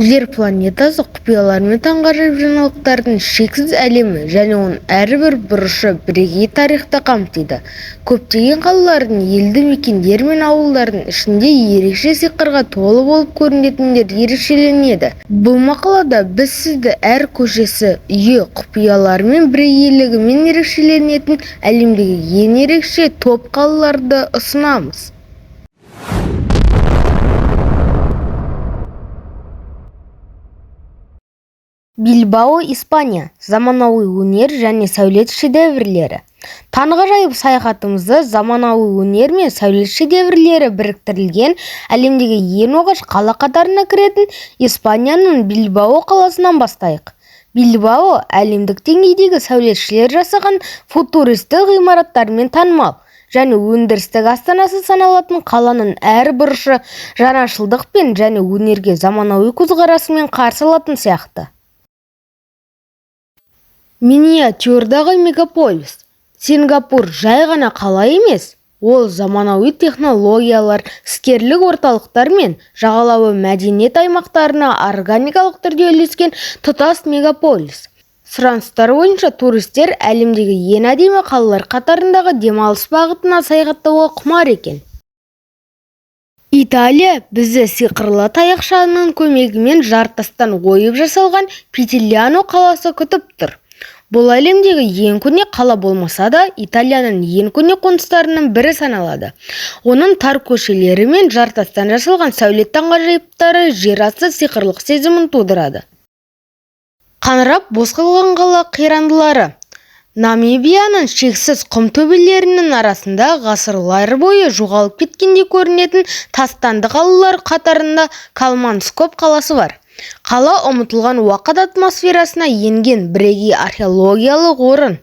Жер планетасы құпиялар мен таңғажайып жаңалықтардың шексіз әлемі және оның әрбір бұрышы бірегей тарихты қамтиды. Көптеген қалалардың, елді мекендер мен ауылдардың ішінде ерекше сиқырға толы болып көрінетіндер ерекшеленеді. Бұл мақалада біз сізді әр көшесі, үйі құпиялар мен бірегейлігімен ерекшеленетін әлемдегі ең ерекше топ қалаларды ұсынамыз. Билбао, Испания. Заманауи өнер және сәулет шедеврлері. Таңғажайып саяхатымызды заманауи өнер мен сәулет шедеврлері біріктірілген әлемдегі ең оғаш қала қатарына кіретін Испанияның Билбао қаласынан бастайық. Билбао әлемдік деңгейдегі сәулетшілер жасаған футуристік ғимараттармен танымал және өндірістік астанасы саналатын қаланың әр бұрышы жаңашылдықпен және өнерге заманауи көзқарасымен қарсы алатын сияқты. Миниатюрдағы мегаполис. Сингапур жай ғана қала емес, ол заманауи технологиялар, іскерлік орталықтар мен жағалауы мәдениет аймақтарына органикалық түрде үйлескен тұтас мегаполис. Сұраныстар бойынша туристер әлемдегі ең әдемі қалалар қатарындағы демалыс бағытына саяхаттауға құмар екен. Италия бізді сиқырлы таяқшаның көмегімен жартастан ойып жасалған Питильяно қаласы күтіп тұр. Бұл әлемдегі ең көне қала болмаса да, Италияның ең көне қоныстарының бірі саналады. Оның тар көшелері мен жартастан жасалған сәулет таңғажайыптары жер асты сиқырлық сезімін тудырады. Қаңырап бос қалған қала қирандылары. Намибияның шексіз құм төбелерінің арасында ғасырлар бойы жоғалып кеткенде көрінетін тастанды қалалар қатарында Калманскоп қаласы бар. Қала ұмытылған уақыт атмосферасына енген бірегей археологиялық орын.